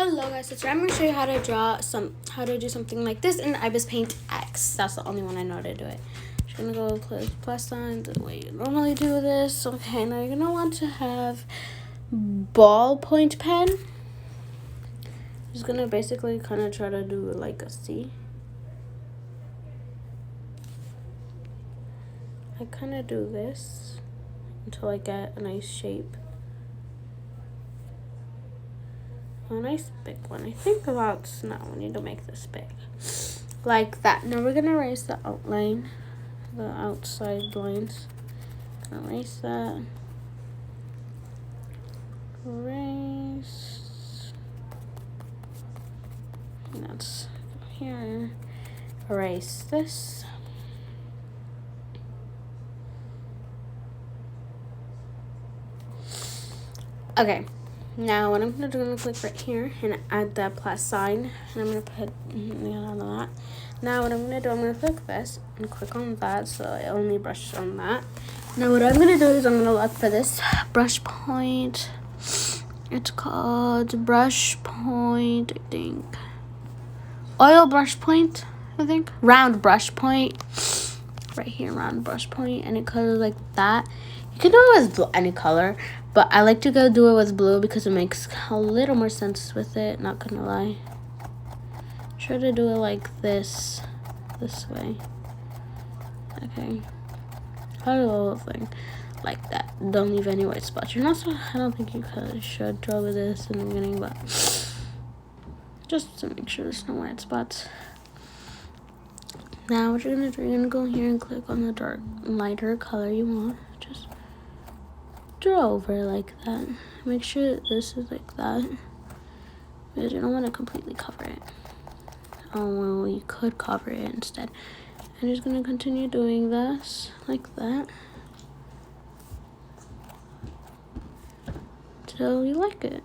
Hello guys, so today I'm going to show you how to do something like this in Ibis Paint X. That's the only one I know how to do it. Just going to go click plus sign the way you normally do this. Okay, now you're going to want to have ballpoint pen. Just going to basically kind of try to do like a C. I kind of do this until I get a nice shape. A nice big one. I think about now we need to make this big. Like that. Now we're gonna erase the outline, the outside lines. Gonna erase that. Erase. And that's here. Erase this. Okay. Now what I'm gonna do, I'm gonna click right here and add that plus sign, and I'm gonna put on that. Now what I'm gonna do, I'm gonna click this and click on that, so I only brush on that. Now what I'm gonna do is I'm gonna look for this brush point. It's called brush point, I think. Oil brush point, I think. Round brush point. Right here, round brush point, and it colors like that. You can do it with any color, but I like to go do it with blue because it makes a little more sense with it, not gonna lie. Try to do it like this way. Okay. Color the whole thing like that. Don't leave any white spots. You're not so, I don't think you should draw with this in the beginning, but just to make sure there's no white spots. Now what you're gonna do, you're gonna go here and click on the dark, lighter color you want. Just draw over it like that. Make sure this is like that, because you don't want to completely cover it. Oh well, you could cover it instead. I'm just gonna continue doing this like that till you like it.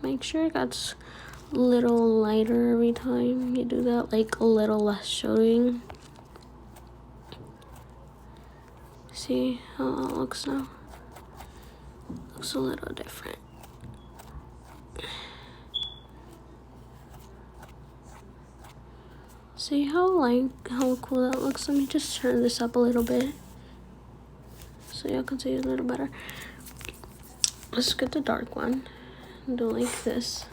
Make sure it gets a little lighter every time you do that, like a little less showing. See how it looks now? Looks a little different. See how cool that looks? Let me just turn this up a little bit so y'all can see it a little better. Let's get the dark one and do like this.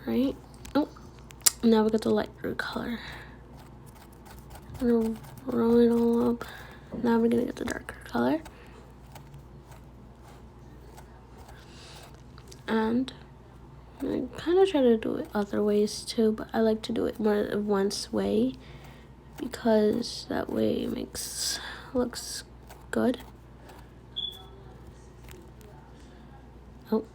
Right? Oh, now we got the lighter color. I'm gonna roll it all up. Now we're gonna get the darker color. And I kind of try to do it other ways too, but I like to do it more than once way because that way it looks good. Oh.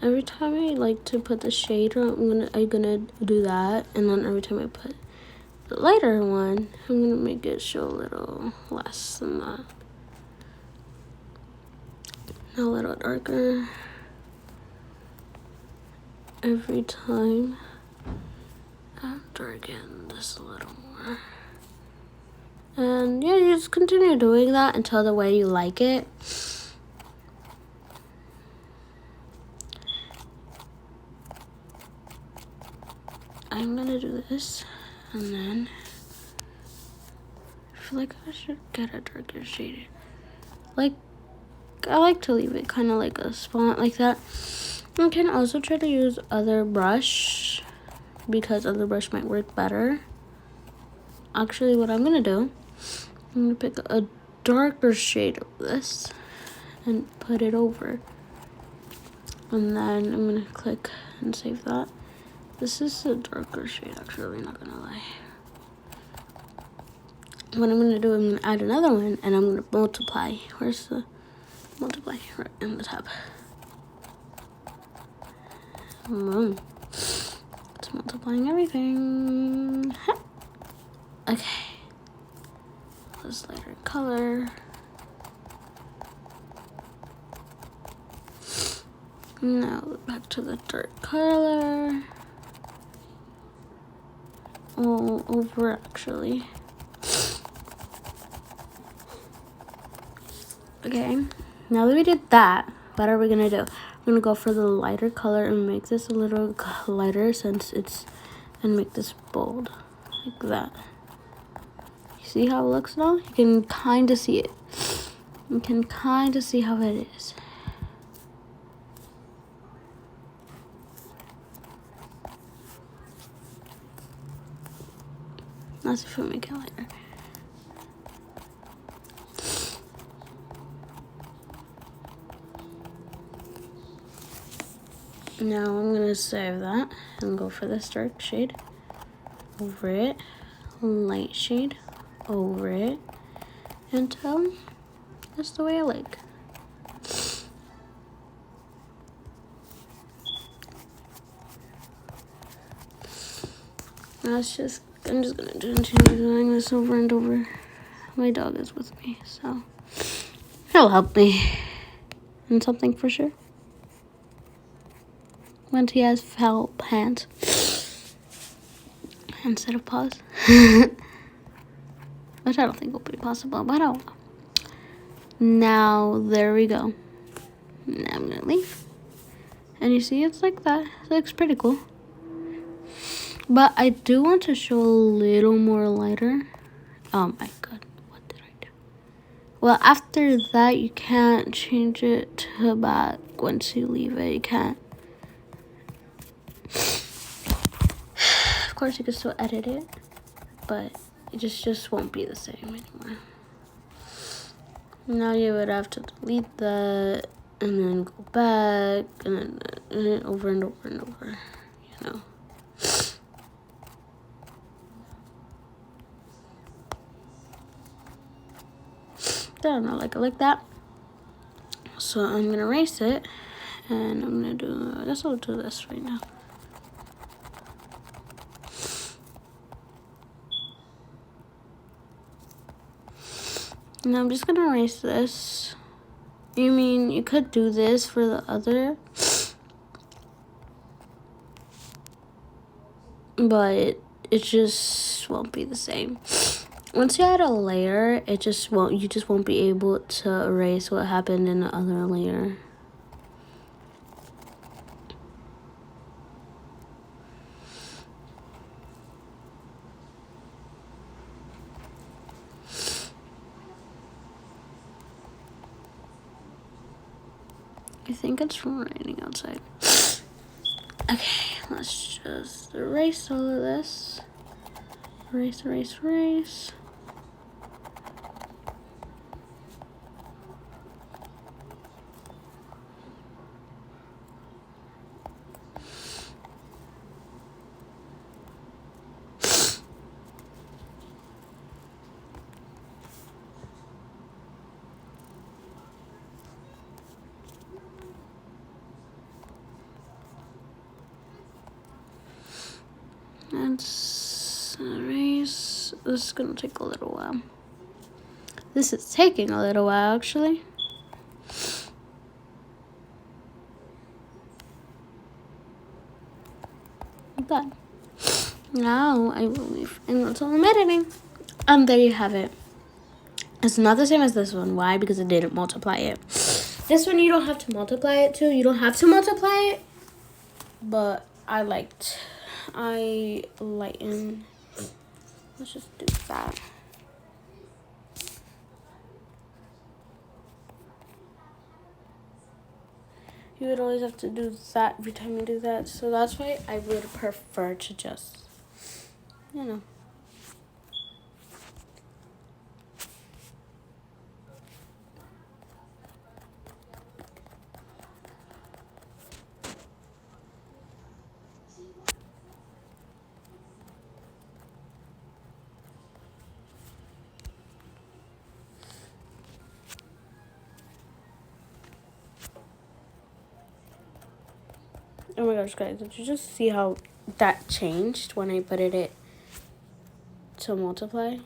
Every time I like to put the shade on, I'm gonna do that, and then every time I put the lighter one, I'm gonna make it show a little less than that. A little darker. Every time I'll darken this a little more. And yeah, you just continue doing that until the way you like it. I'm gonna do this, and then I feel like I should get a darker shade. Like, I like to leave it kind of like a spot like that. You can also try to use other brush because other brush might work better. Actually, what I'm gonna do, I'm gonna pick a darker shade of this and put it over, and then I'm gonna click and save that. This is a darker shade, actually, not gonna lie. What I'm gonna do, I'm gonna add another one, and I'm gonna multiply. Where's the multiply? Right in the tab. It's multiplying everything. Okay. This lighter color. Now back to the dark color. All over actually. Okay, now that we did that, what are we gonna do? We're gonna go for the lighter color and make this a little lighter and make this bold, like that. You see how it looks now? You can kind of see it. You can kind of see how it is. Let's see if we make it lighter. Now I'm gonna save that and go for this dark shade over it, light shade over it, until that's the way I like. I'm just gonna continue doing this over and over. My dog is with me, so he'll help me in something for sure. When he has help hands instead of paws. Which I don't think will be possible, but I don't know. Now, there we go. Now I'm gonna leave. And you see, it's like that. It looks pretty cool. But I do want to show a little more lighter. Oh my god, what did I do? Well, after that, you can't change it to back once you leave it. You can't. Of course, you can still edit it, but it just won't be the same anymore. Now you would have to delete that and then go back and then over and over and over, you know. I don't know, like that. So I'm gonna erase it and I'm gonna do, I guess I'll do this right now. And I'm just gonna erase this. You mean you could do this for the other, but it just won't be the same. Once you add a layer, you just won't be able to erase what happened in the other layer. I think it's from raining outside. Okay, let's just erase all of this. Erase, erase, erase. Let's erase. This is gonna take a little while. This is taking a little while, actually. Like that. Now I will leave, and that's all I'm editing. And there you have it. It's not the same as this one. Why? Because it didn't multiply it. This one you don't have to multiply it too. You don't have to multiply it. But I lighten. Let's just do that. You would always have to do that every time you do that. So that's why I would prefer to just, you know. Oh my gosh, guys, did you just see how that changed when I put it to multiply?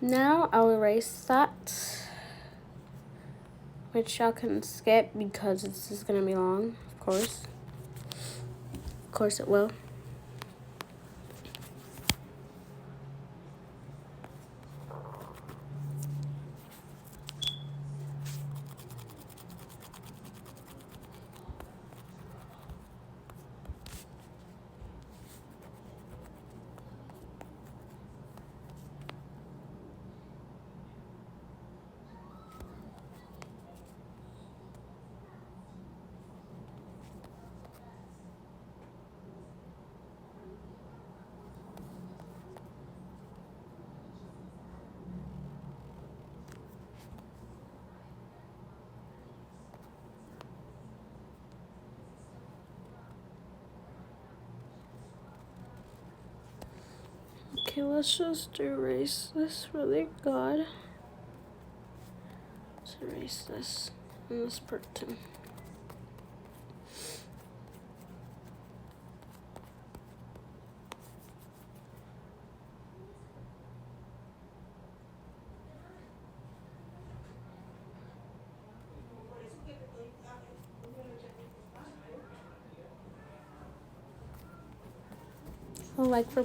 Now I'll erase that, which y'all can skip because this is gonna be long, of course. Of course it will. Okay, let's just erase this really good. Let's erase this and this part too. Like for